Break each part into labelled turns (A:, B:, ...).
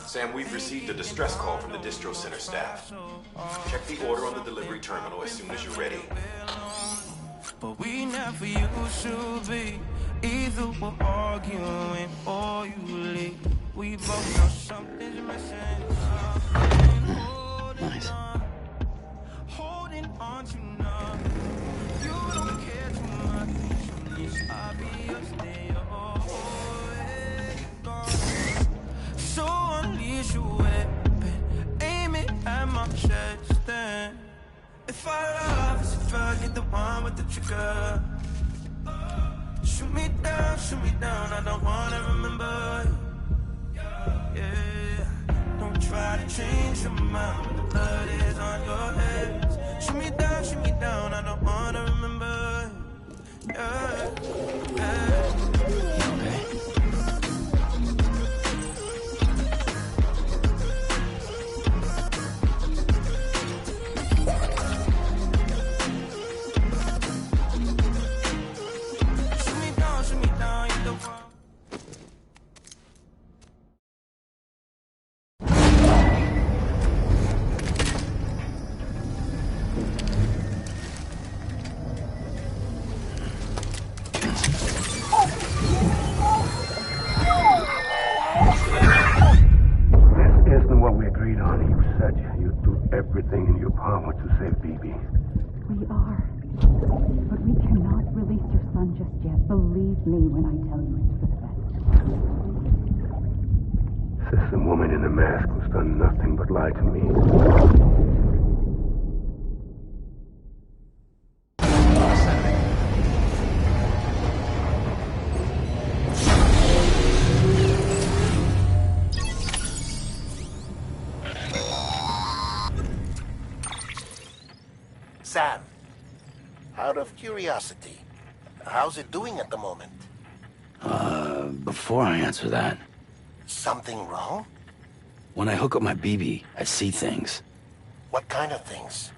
A: Sam, we've received a distress call from the distro center staff. Check the order on the delivery terminal as soon as you're ready.
B: But we never used to be. Either we're arguing or you leave. We both know something's missing.
C: Nice.
B: Holding on to nothing. You don't care too much. It's obvious that you're so unleash your weapon. Aim it at my chest then. If I love is if I get the one with the trigger. Shoot me down, I don't wanna remember. Yeah, don't try to change your mind when the blood is on your hands. Shoot me down, I don't wanna remember. Yeah, yeah.
D: Everything in your power to save BB.
E: We are. But we cannot release your son just yet. Believe me when I tell you it's for the best.
D: System woman in the mask who's done nothing but lie to me.
F: Sam, out of curiosity, how's it doing at the moment?
C: Before I answer that...
F: Something wrong?
C: When I hook up my BB, I see things.
F: What kind of things?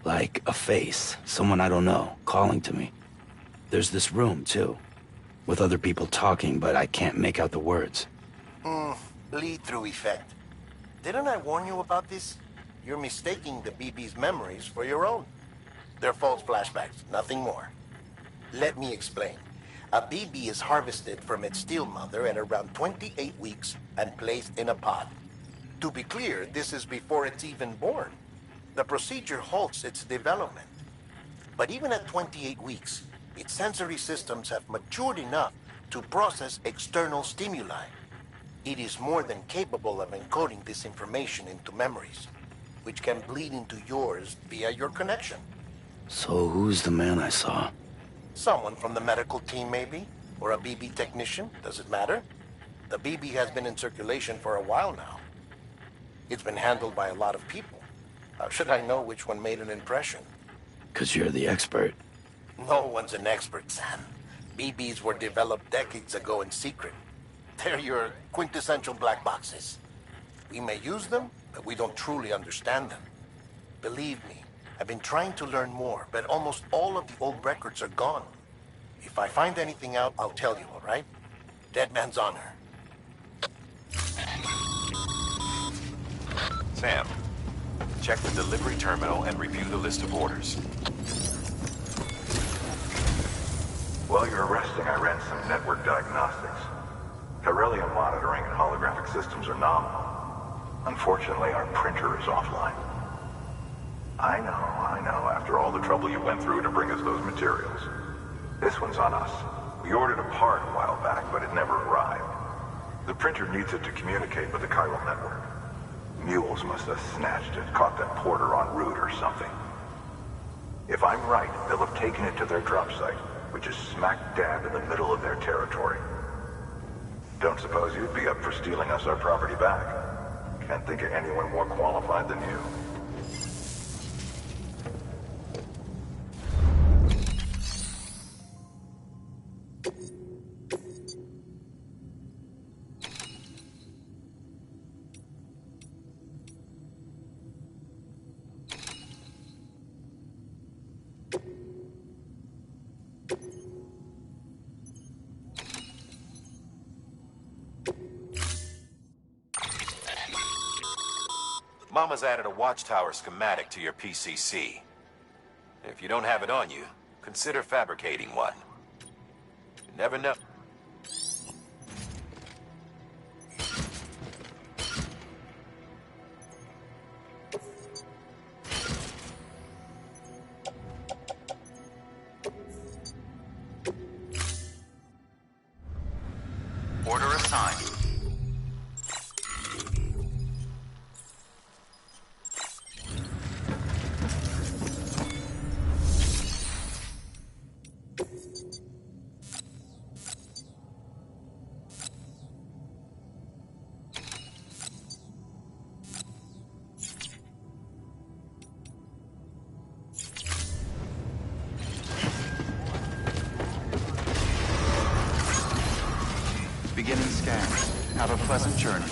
C: Like a face, someone I don't know, calling to me. There's this room, too, with other people talking, but I can't make out the words.
F: Lead-through effect. Didn't I warn you about this? You're mistaking the BB's memories for your own. They're false flashbacks, nothing more. Let me explain. A BB is harvested from its steel mother at around 28 weeks and placed in a pod. To be clear, this is before it's even born. The procedure halts its development. But even at 28 weeks, its sensory systems have matured enough to process external stimuli. It is more than capable of encoding this information into memories, which can bleed into yours via your connection.
C: So who's the man I saw?
F: Someone from the medical team, maybe? Or a BB technician? Does it matter? The BB has been in circulation for a while now. It's been handled by a lot of people. How should I know which one made an impression?
C: 'Cause you're the expert.
F: No one's an expert, Sam. BBs were developed decades ago in secret. They're your quintessential black boxes. We may use them, but we don't truly understand them. Believe me, I've been trying to learn more, but almost all of the old records are gone. If I find anything out, I'll tell you, all right? Dead man's honor.
A: Sam, check the delivery terminal and review the list of orders.
G: While you're resting, I ran some network diagnostics. Beryllium monitoring and holographic systems are nominal. Unfortunately, our printer is offline. I know. After all the trouble you went through to bring us those materials. This one's on us. We ordered a part a while back, but it never arrived. The printer needs it to communicate with the chiral network. Mules must have snatched it, caught that porter en route or something. If I'm right, they'll have taken it to their drop site, which is smack dab in the middle of their territory. Don't suppose you'd be up for stealing us our property back? Can't think of anyone more qualified than you.
A: Mama's added a watchtower schematic to your PCC. If you don't have it on you, consider fabricating one. You never know.
H: Order assigned. Beginning scan. Have a pleasant journey.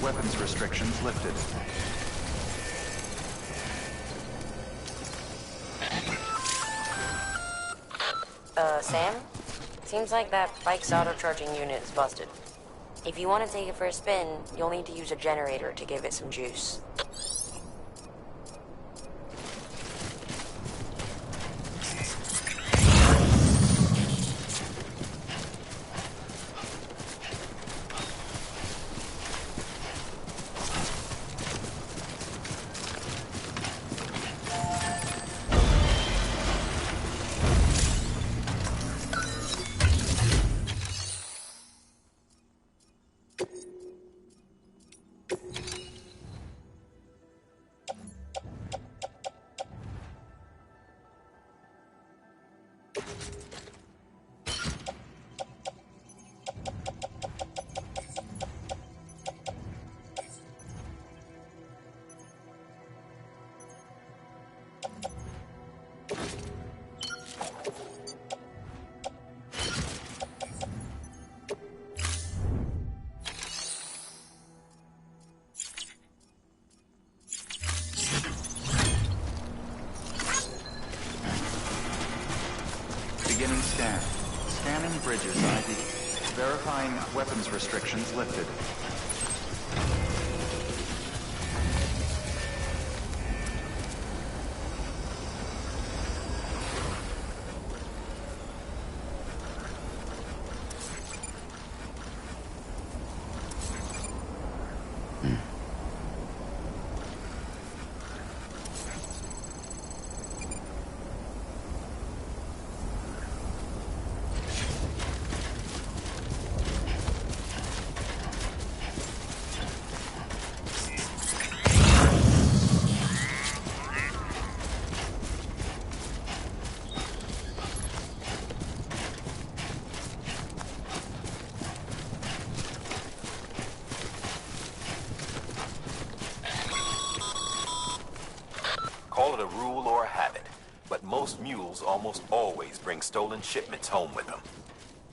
H: Weapons restrictions lifted.
I: Sam? Seems like that bike's auto-charging unit is busted. If you want to take it for a spin, you'll need to use a generator to give it some juice.
H: Beginning scan. Scanning bridges ID. Verifying weapons restrictions lifted.
A: Call it a rule or a habit, but most mules almost always bring stolen shipments home with them.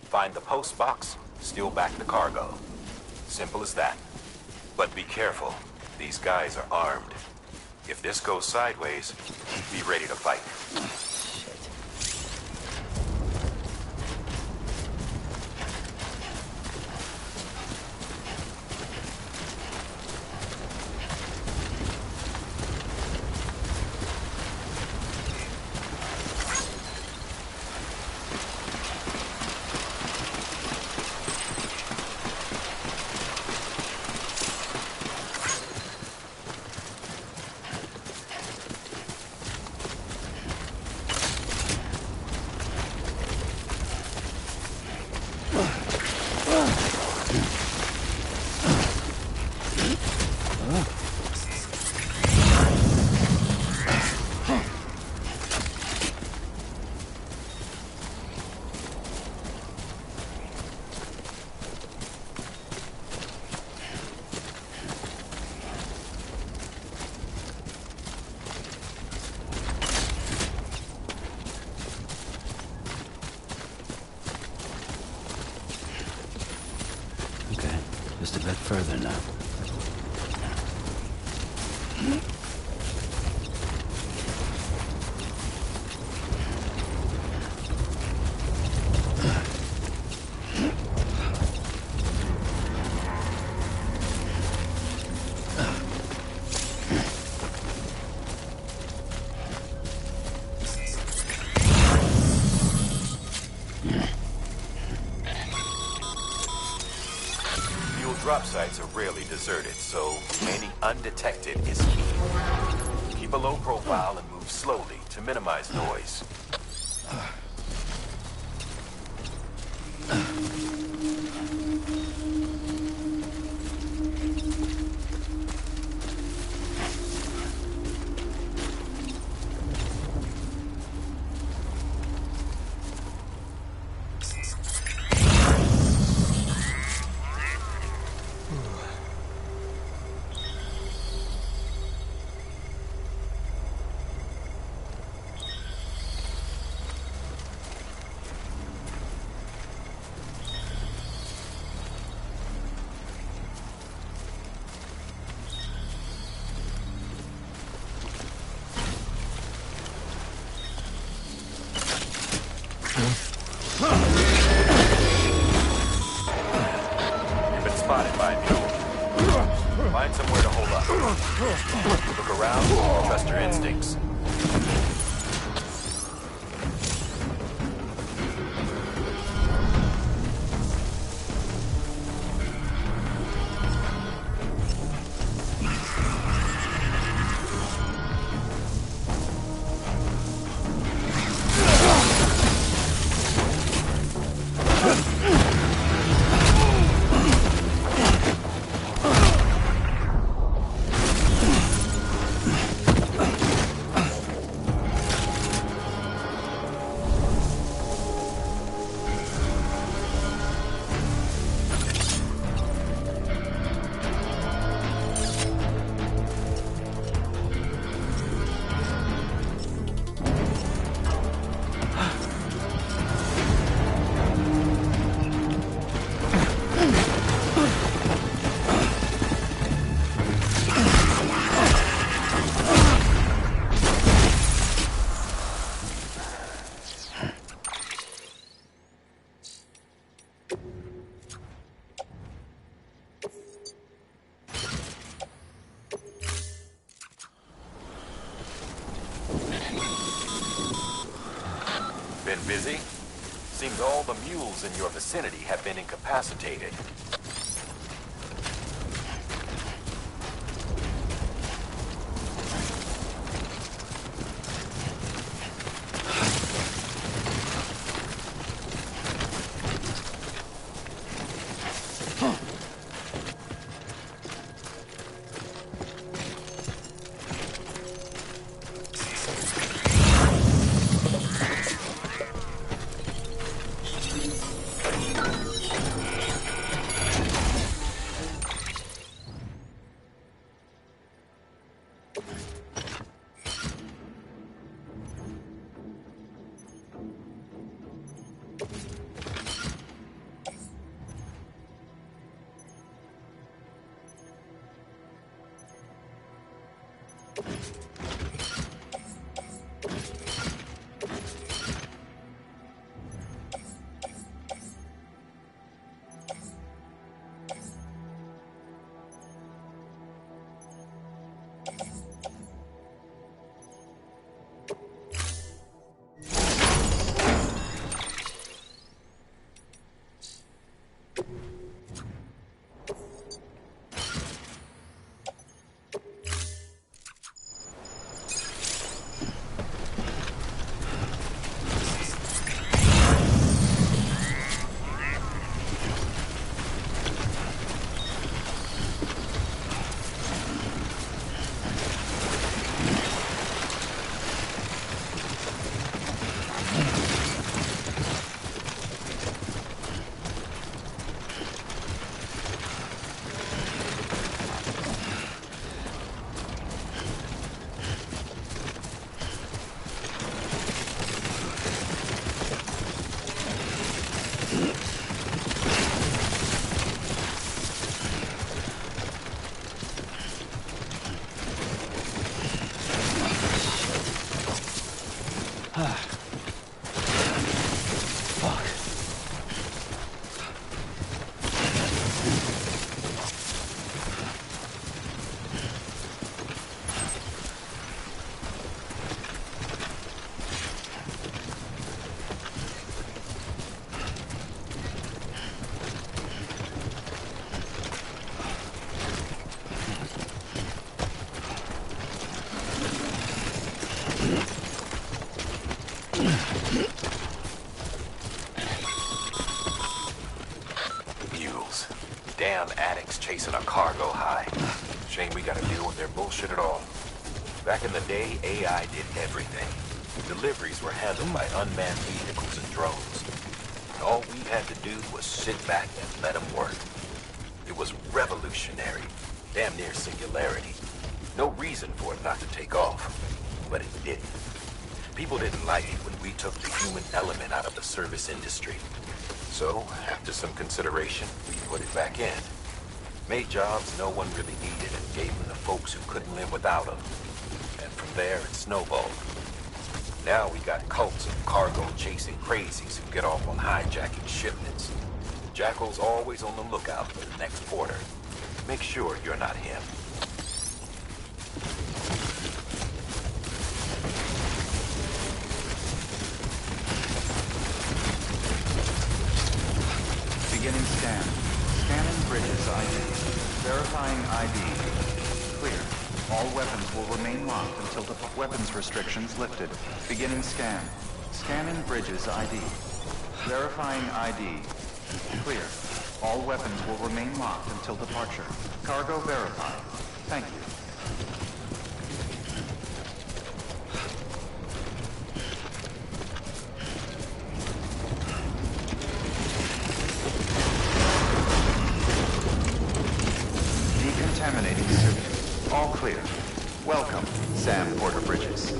A: Find the post box, steal back the cargo. Simple as that. But be careful. These guys are armed. If this goes sideways, be ready to fight.
C: Just a bit further now.
A: drop sites are rarely deserted, so remaining undetected is key. Keep a low profile and move slowly to minimize noise. Find somewhere to hold up. Look around, trust your instincts. Been busy? Seems all the mules in your vicinity have been incapacitated. Damn addicts chasing a cargo high. Shame we gotta deal with their bullshit at all. Back in the day, AI did everything. Deliveries were handled by unmanned vehicles and drones. All we had to do was sit back and let them work. It was revolutionary, damn near singularity. No reason for it not to take off, but it didn't. People didn't like it when we took the human element out of the service industry. So, after some consideration, we put it back in. Made jobs no one really needed and gave them to folks who couldn't live without them. And from there, it snowballed. Now we got cults of cargo-chasing crazies who get off on hijacking shipments. Jackal's always on the lookout for the next porter. Make sure you're not him.
H: Beginning scan. Scanning bridges ID. Verifying ID. Clear. All weapons will remain locked until the weapons restrictions lifted. Beginning scan. Scanning bridges ID. Verifying ID. Clear. All weapons will remain locked until departure. Cargo verified. Thank you. Decontaminating suit. All clear. Welcome, Sam Porter Bridges.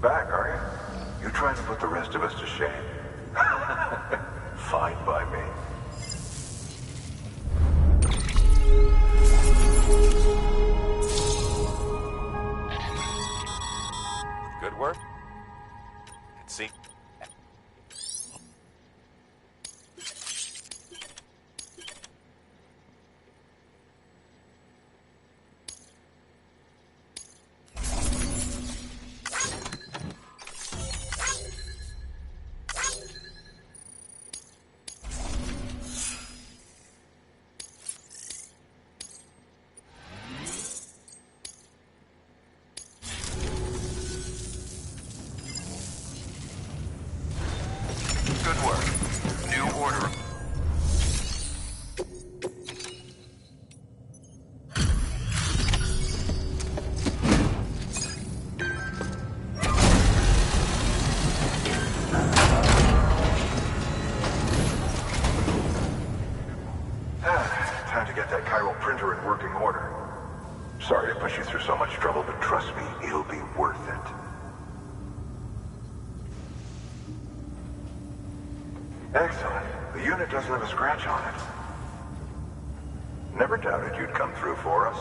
G: Back, are you? You trying to put the rest of us to shame? Fine by me.
A: Good work? It seems... Good work. New order.
G: Time to get that chiral printer in working order. Sorry to push you through so much trouble, but trust me, it'll be worth it. Excellent. The unit doesn't have a scratch on it. Never doubted you'd come through for us.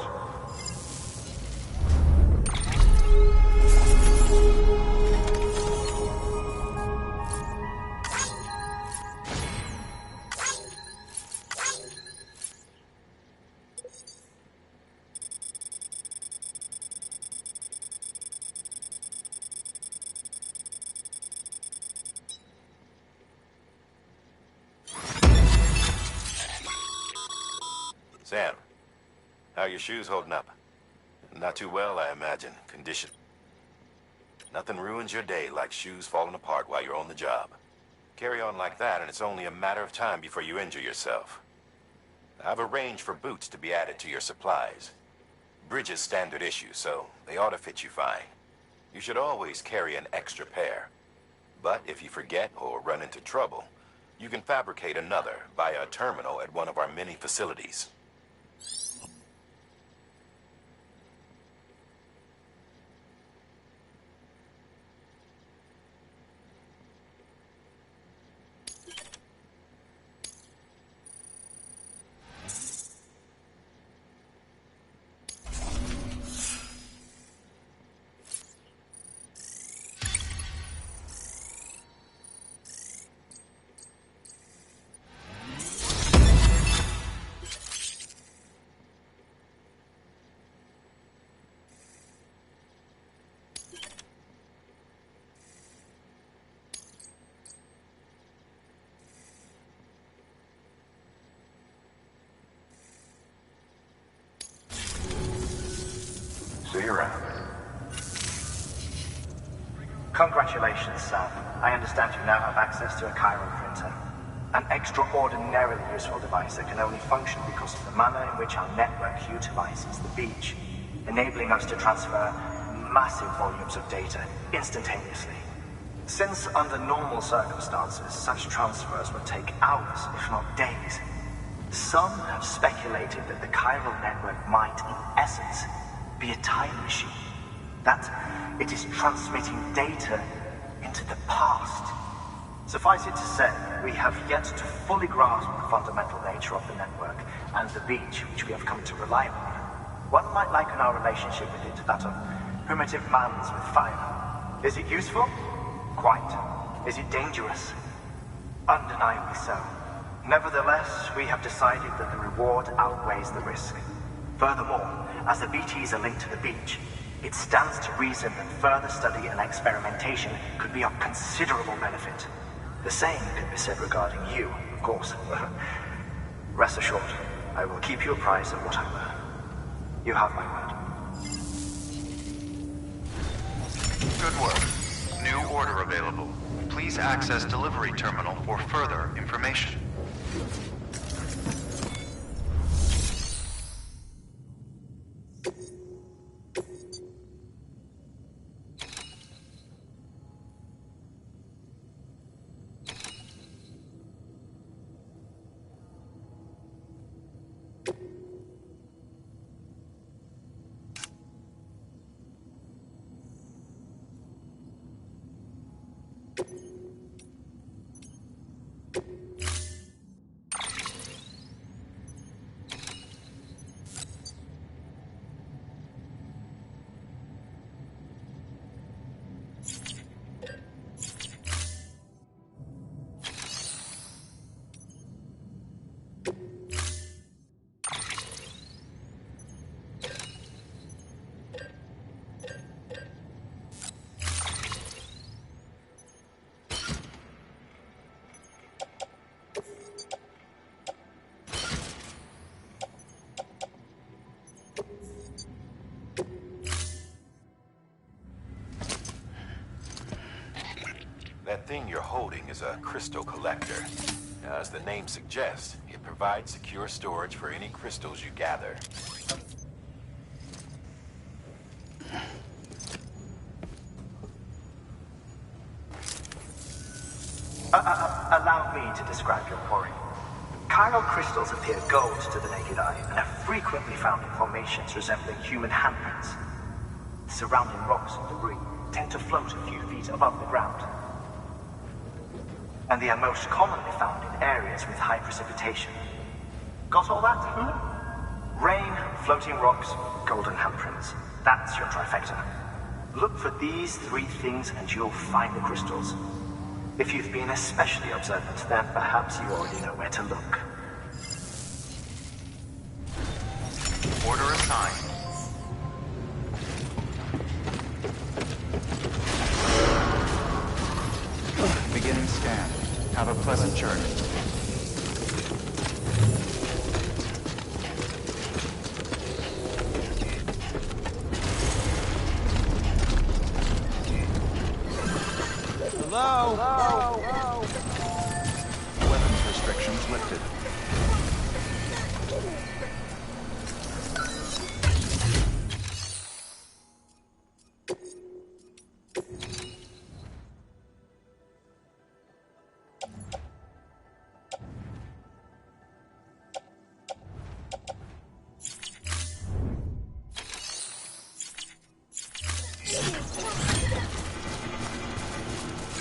A: Sam, how are your shoes holding up? Not too well, I imagine. Condition. Nothing ruins your day like shoes falling apart while you're on the job. Carry on like that, and it's only a matter of time before you injure yourself. I've arranged for boots to be added to your supplies. Bridges standard issue, so they ought to fit you fine. You should always carry an extra pair. But if you forget or run into trouble, you can fabricate another via a terminal at one of our many facilities.
J: Congratulations, Sam. I understand you now have access to a chiral printer. An extraordinarily useful device that can only function because of the manner in which our network utilizes the beach, enabling us to transfer massive volumes of data instantaneously. Since under normal circumstances, such transfers would take hours, if not days, some have speculated that the chiral network might, in essence, be a time machine. That it is transmitting data into the past. Suffice it to say, we have yet to fully grasp the fundamental nature of the network and the beach which we have come to rely on. One might liken our relationship with it to that of primitive mans with fire. Is it useful? Quite. Is it dangerous? Undeniably so. Nevertheless, we have decided that the reward outweighs the risk. Furthermore, as the BTs are linked to the beach, it stands to reason that further study and experimentation could be of considerable benefit. The same could be said regarding you, of course. Rest assured, I will keep you apprised of what I learn. You have my word.
H: Good work. New order available. Please access delivery terminal for further information.
A: That thing you're holding is a crystal collector. Now, as the name suggests, it provides secure storage for any crystals you gather.
J: Allow me to describe your quarry. Chiral crystals appear gold to the naked eye and are frequently found in formations resembling human handprints. Surrounding rocks and debris tend to float a few feet above the ground. And they are most commonly found in areas with high precipitation. Got all that? Rain, floating rocks, golden handprints. That's your trifecta. Look for these three things and you'll find the crystals. If you've been especially observant, then perhaps you already know where to look.
H: Order assigned. Beginning scan. Have a pleasant journey.
B: Hello?
H: Weapons restrictions lifted.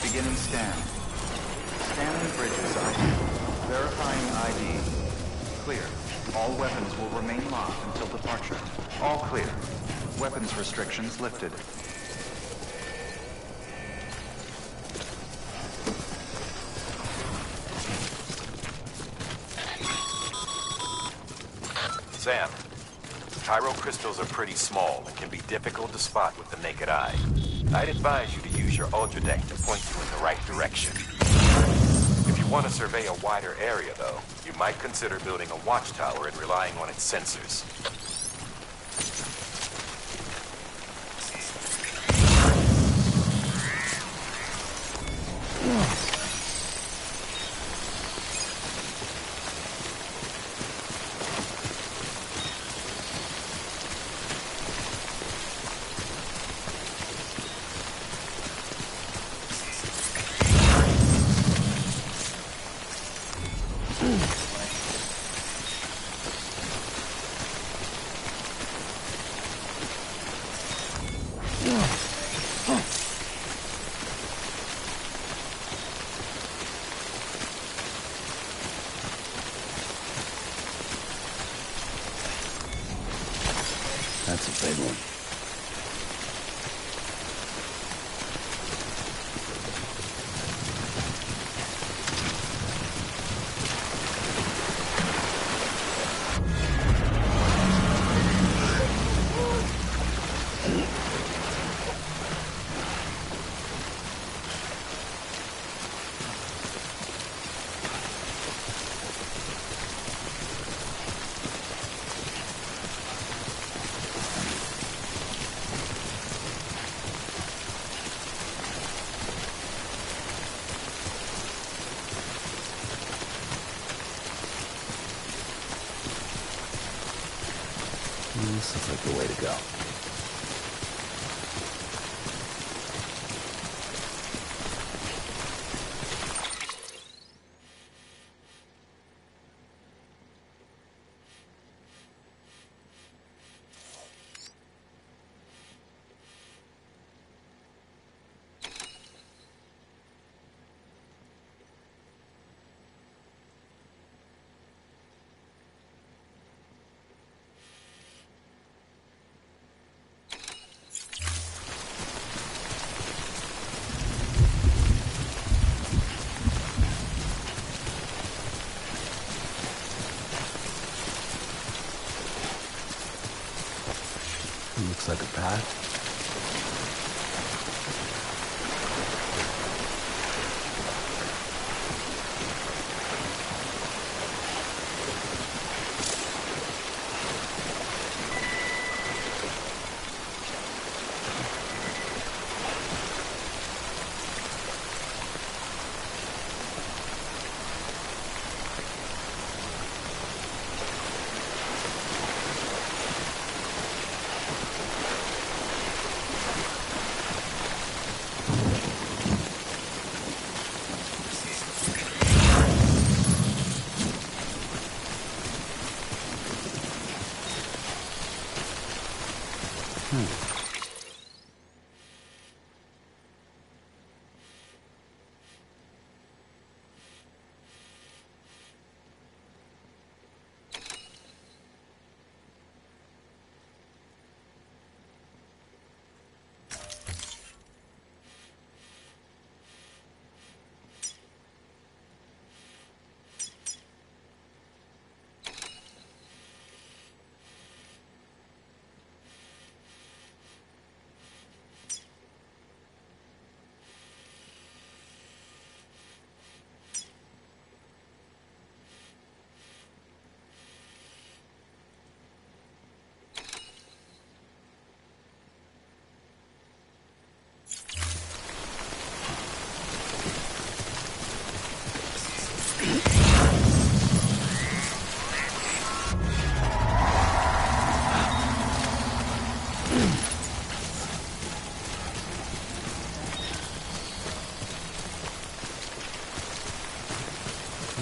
H: Beginning scan. Scanning bridges ID. Verifying ID. Clear. All weapons will remain locked until departure. All clear. Weapons restrictions lifted.
A: Sam, chiral crystals are pretty small and can be difficult to spot with the naked eye. I'd advise you to use your ultradeck to point you in the right direction. If you want to survey a wider area, though, you might consider building a watchtower and relying on its sensors.
C: That's a big one. This looks like the way to go. Looks like a path.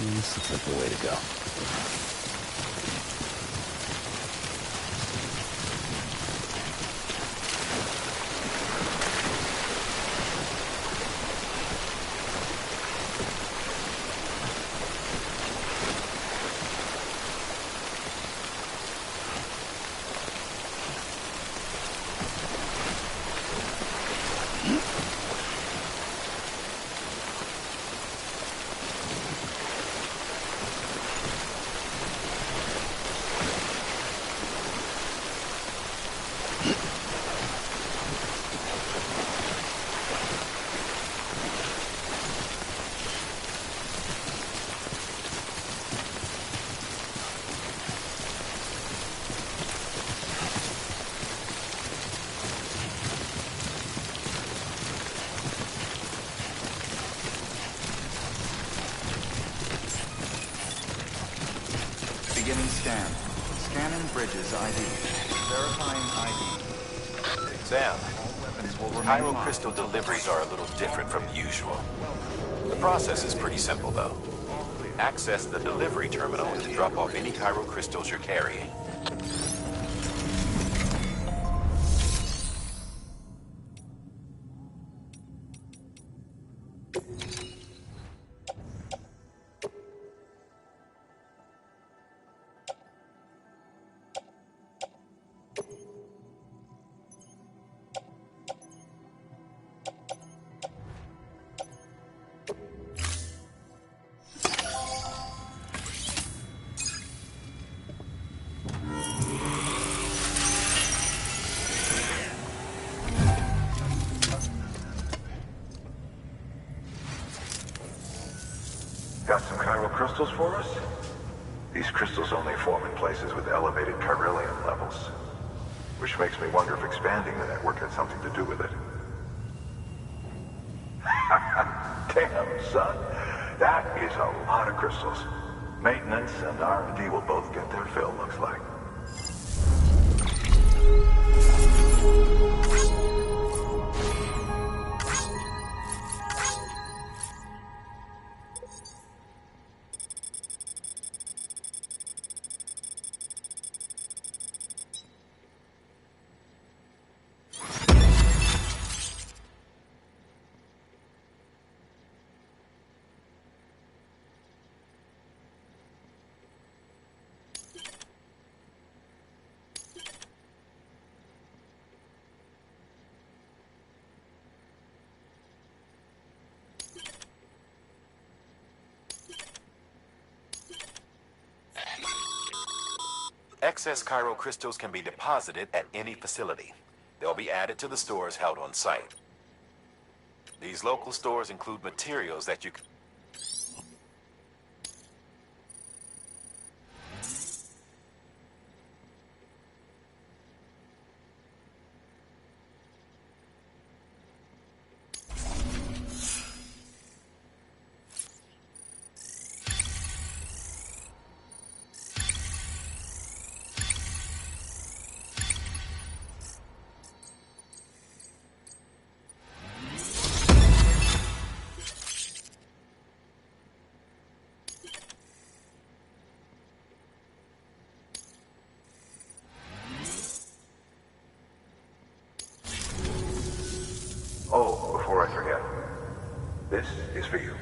C: This looks like the way to go.
H: Beginning scan. Scanning bridges ID. Verifying ID.
A: Sam,
H: All weapons will remain
A: Pyro
H: locked
A: crystal
H: until
A: deliveries are a little different from usual. The process is pretty simple, though. Access the delivery terminal to drop off any Pyro crystals you're carrying.
G: Got some chiral crystals for us? These crystals only form in places with elevated chiralium levels. Which makes me wonder if expanding the network had something to do with it. Damn, son. That is a lot of crystals. Maintenance and R&D will both get their fill, looks like.
A: Excess chiral crystals can be deposited at any facility. They'll be added to the stores held on site. These local stores include materials that you can...
G: Oh, before I forget, this is for you.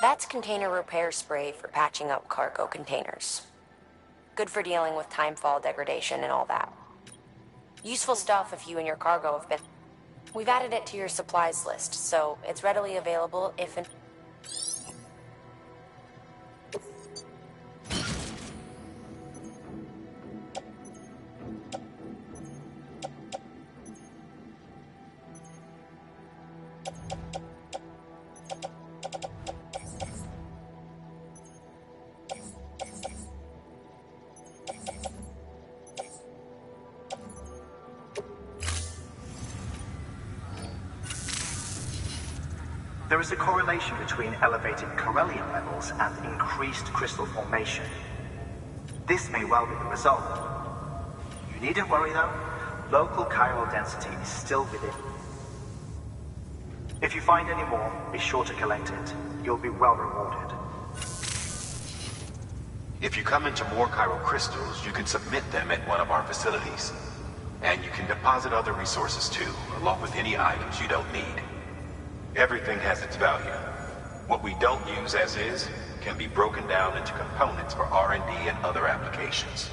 I: That's container repair spray for patching up cargo containers. Good for dealing with timefall degradation and all that. Useful stuff if you and your cargo have been... We've added it to your supplies list, so it's readily available if...
J: There is a correlation between elevated chiralium levels and increased crystal formation. This may well be the result. You needn't worry though, local chiral density is still within. If you find any more, be sure to collect it. You'll be well rewarded.
A: If you come into more chiral crystals, you can submit them at one of our facilities. And you can deposit other resources too, along with any items you don't need. Everything has its value. What we don't use as is can be broken down into components for R&D and other applications.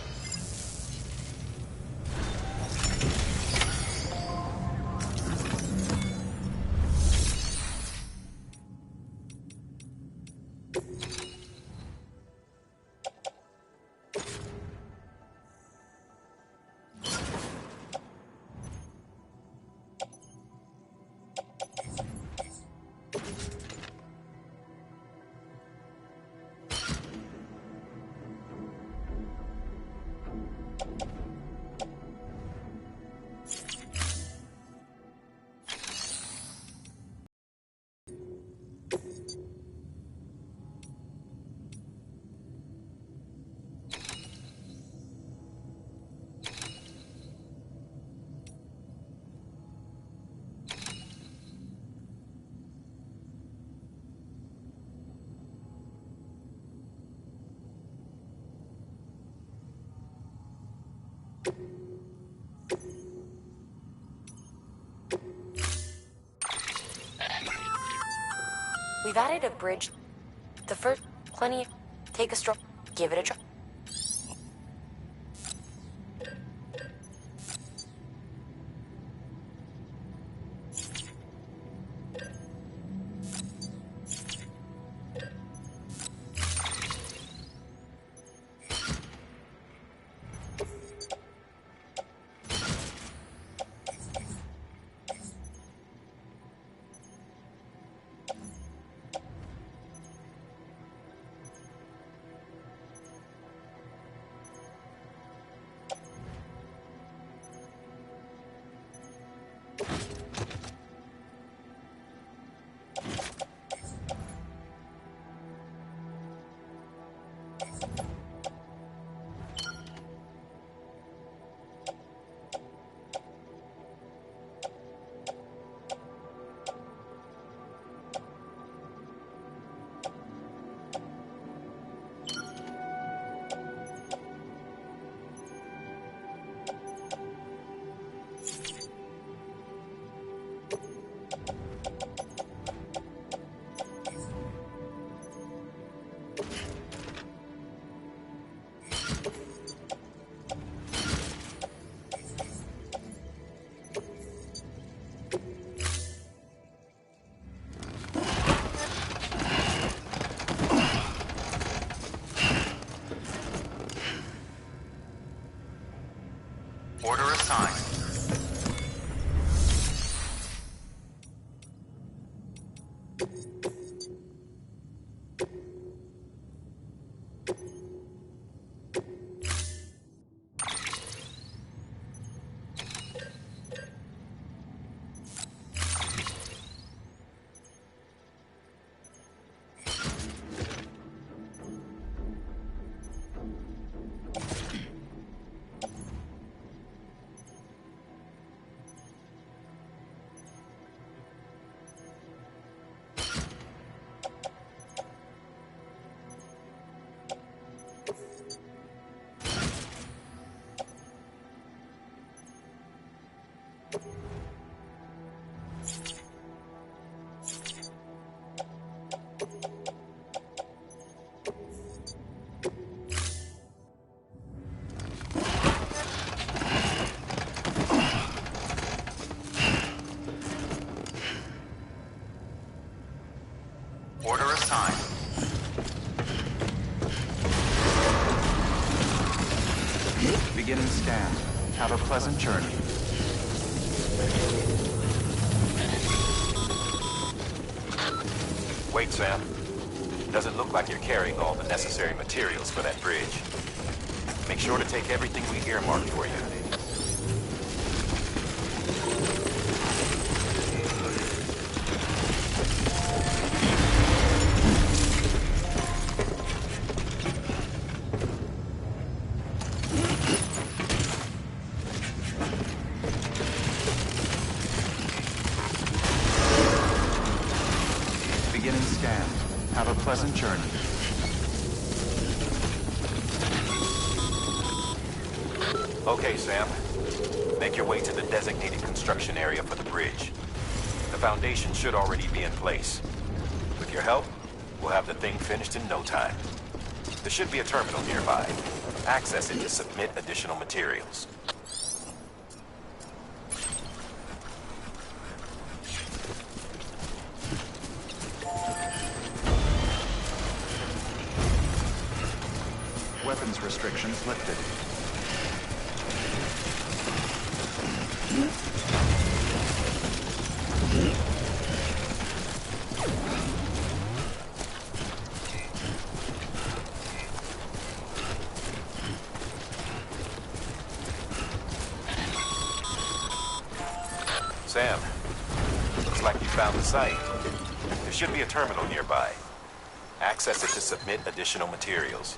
I: We've added a bridge. The first, plenty of... Take a stroll. Give it a try.
H: Order assigned. Order assigned. Beginning scan. Have a pleasant journey.
A: Wait, Sam. Doesn't look like you're carrying all the necessary materials for that bridge. Make sure to take everything we earmarked for you.
H: Beginning scan. Have a pleasant journey.
A: Okay, Sam. Make your way to the designated construction area for the bridge. The foundation should already be in place. With your help, we'll have the thing finished in no time. There should be a terminal nearby. Access it to submit additional materials.
H: Weapons restrictions lifted.
A: Sam, looks like you found the site. There should be a terminal nearby. Access it to submit additional materials.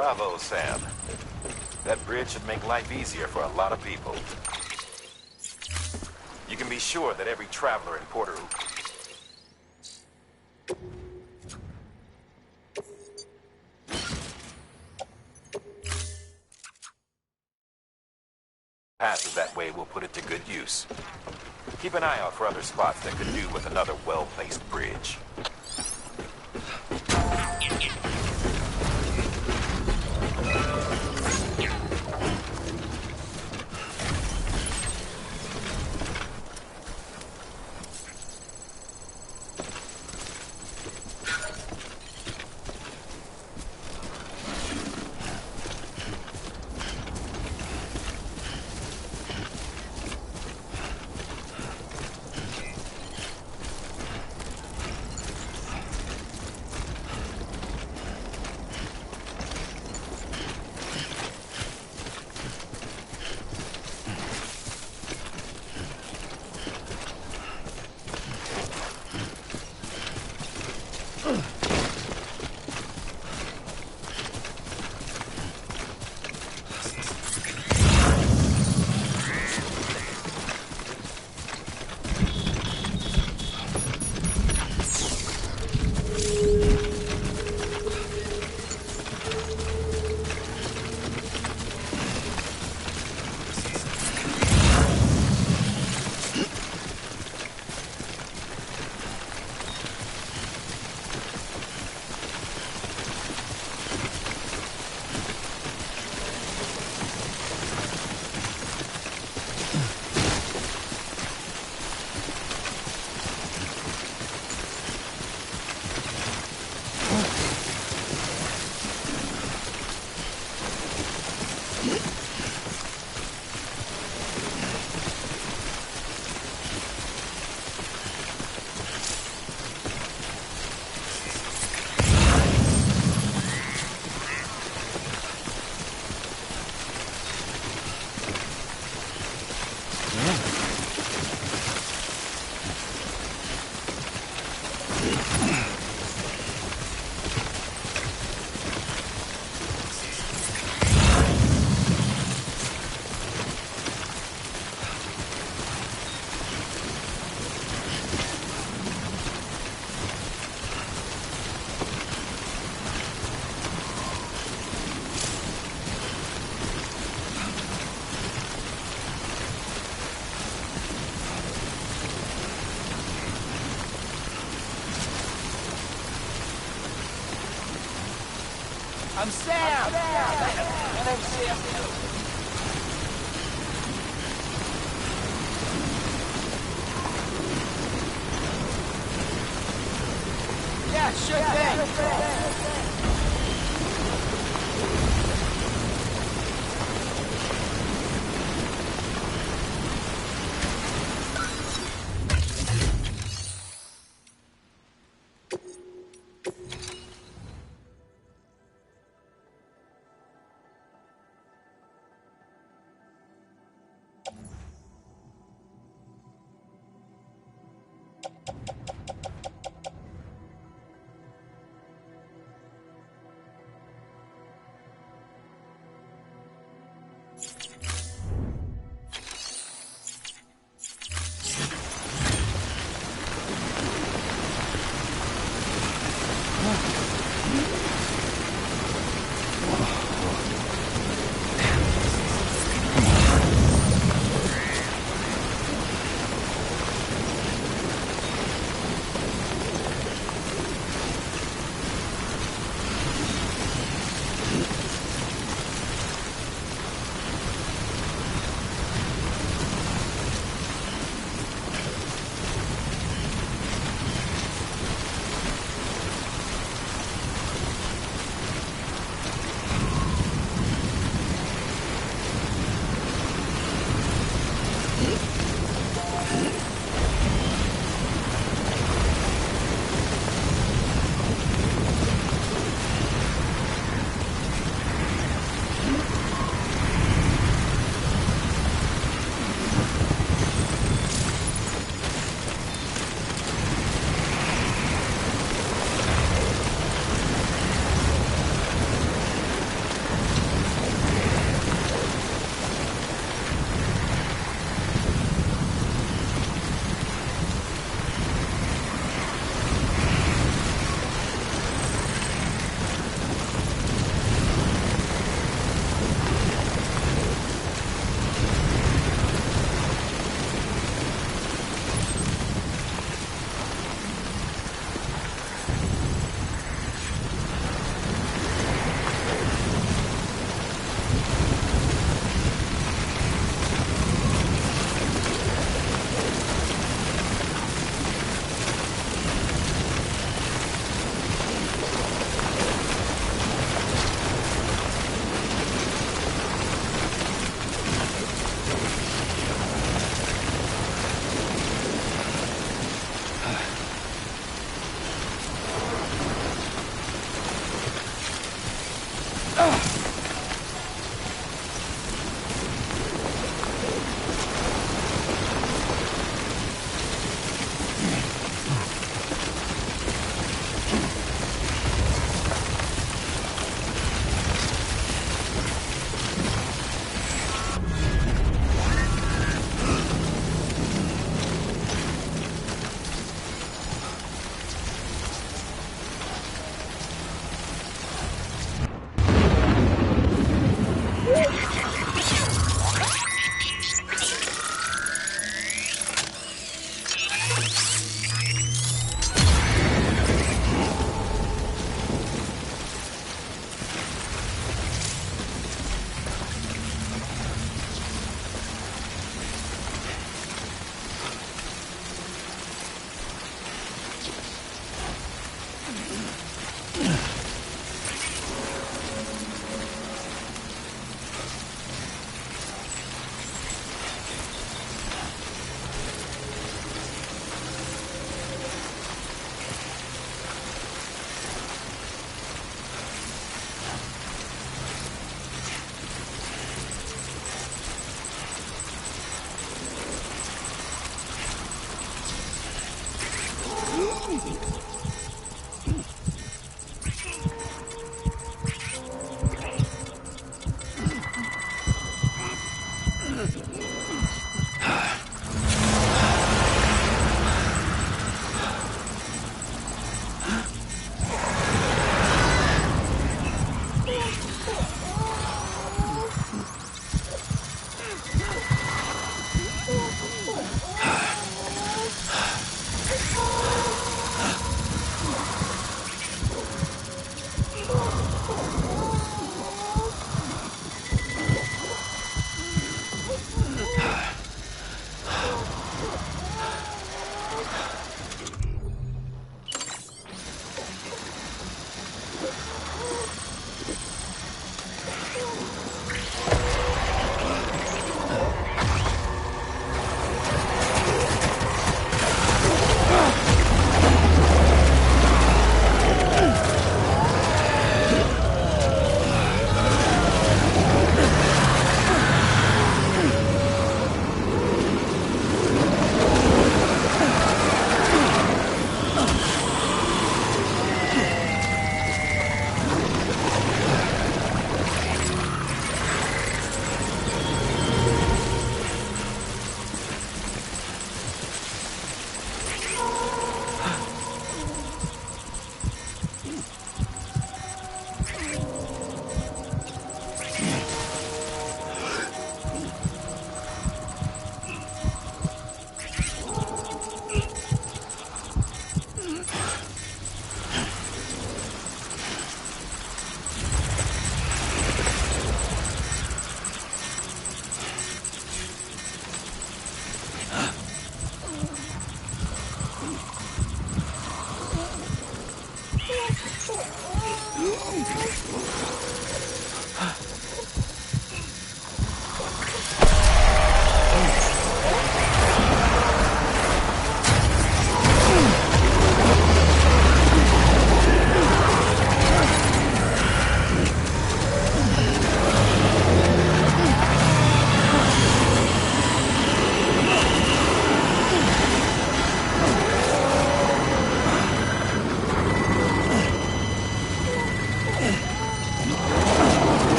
A: Bravo, Sam. That bridge should make life easier for a lot of people. You can be sure that every traveler in Porter passes that way will put it to good use. Keep an eye out for other spots that could do with another well-placed bridge.
K: I'm Sam! My name's Sam. Yeah, sure thing.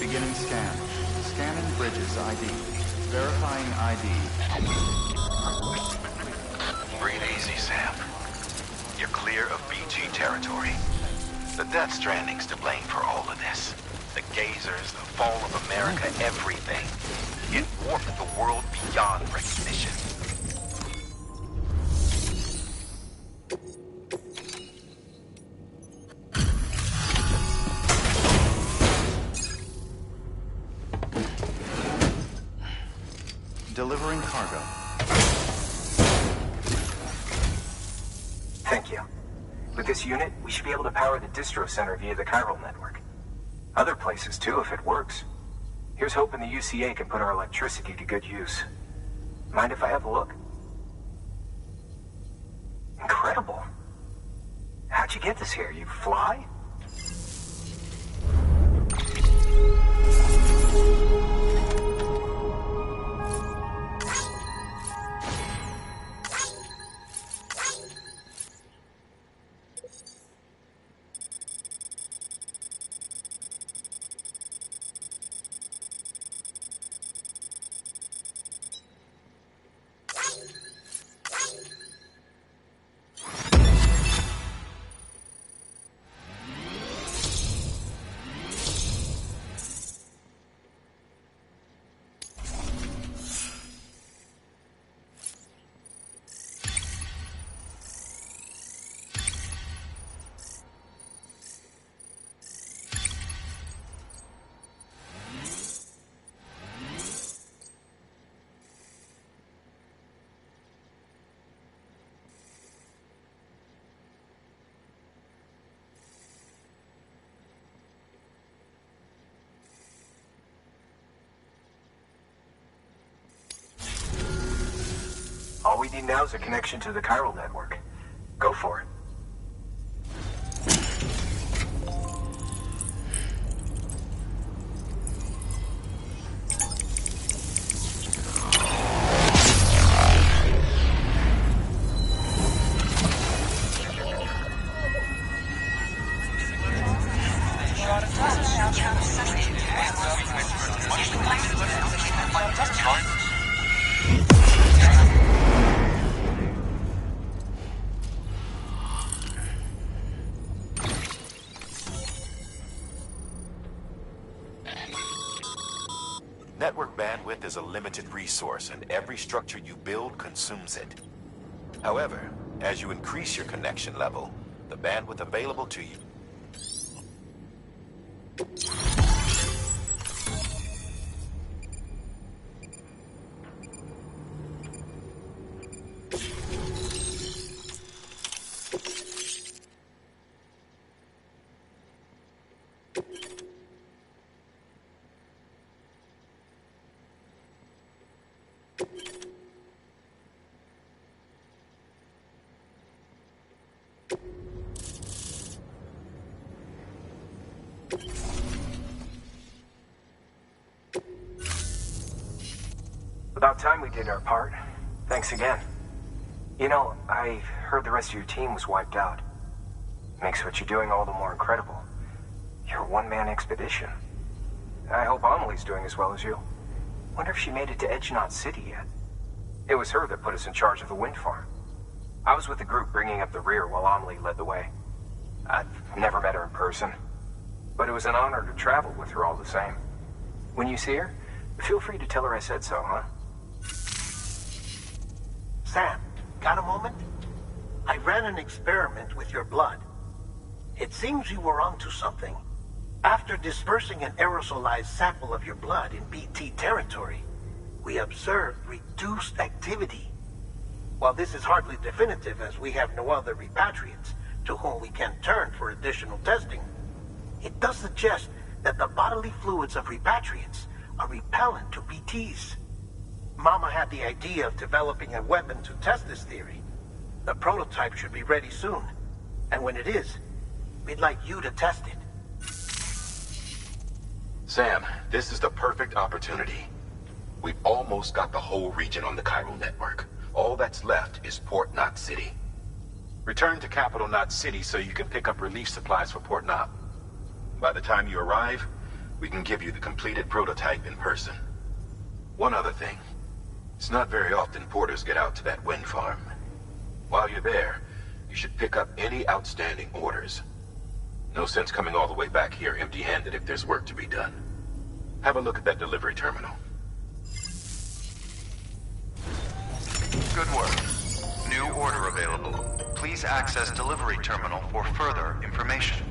H: Beginning scan. Scanning bridges ID. Verifying ID.
G: Breathe easy, Sam. You're clear of BG territory. The Death Stranding's to blame for all of this. The gazers, the fall of America, everything. It warped the world beyond recognition.
H: Delivering cargo.
J: Thank you. With this unit, we should be able to power the distro center via the chiral network. Other places too, if it works. Here's hoping the UCA can put our electricity to good use. Mind if I have a look? Incredible. How'd you get this here? You fly? All we need now is a connection to the chiral network. Go for it.
A: Network bandwidth is a limited resource, and every structure you build consumes it. However, as you increase your connection level, the bandwidth available to you
J: About time we did our part. Thanks again. You know, I heard the rest of your team was wiped out. Makes what you're doing all the more incredible. You're a one-man expedition. I hope Amelie's doing as well as you. Wonder if she made it to Edgenot City yet. It was her that put us in charge of the wind farm. I was with the group bringing up the rear while Amelie led the way. I've never met her in person, but it was an honor to travel with her all the same. When you see her, feel free to tell her I said so, huh?
F: Sam, got a moment? I ran an experiment with your blood. It seems you were onto something. After dispersing an aerosolized sample of your blood in BT territory, we observed reduced activity. While this is hardly definitive, as we have no other repatriates to whom we can turn for additional testing, it does suggest that the bodily fluids of repatriates are repellent to BTs. Mama had the idea of developing a weapon to test this theory. The prototype should be ready soon, and when it is, we'd like you to test it.
A: Sam, this is the perfect opportunity. We've almost got the whole region on the chiral network. All that's left is Port Knot City. Return to Capital Knot City so you can pick up relief supplies for Port Knot. By the time you arrive, we can give you the completed prototype in person. One other thing. It's not very often porters get out to that wind farm. While you're there, you should pick up any outstanding orders. No sense coming all the way back here empty-handed if there's work to be done. Have a look at that delivery terminal.
H: Good work. New order available. Please access delivery terminal for further information.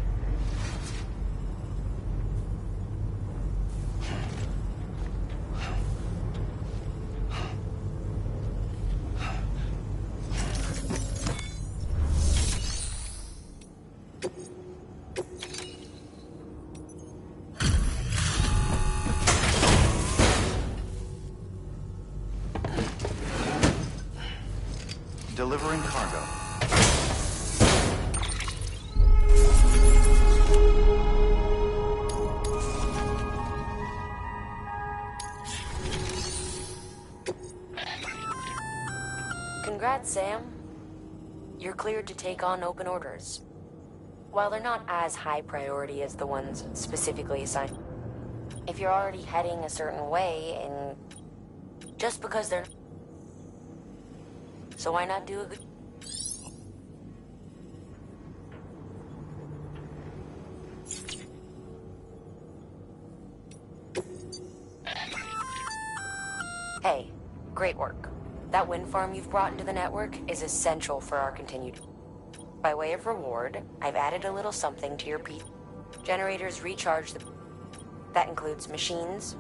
H: Delivering cargo.
I: Congrats, Sam. You're cleared to take on open orders. While they're not as high priority as the ones specifically assigned, if you're already heading a certain way, and just because they're... So why not do a good... Hey, great work. That wind farm you've brought into the network is essential for our continued... By way of reward, I've added a little something to your Generators recharge the... That includes machines,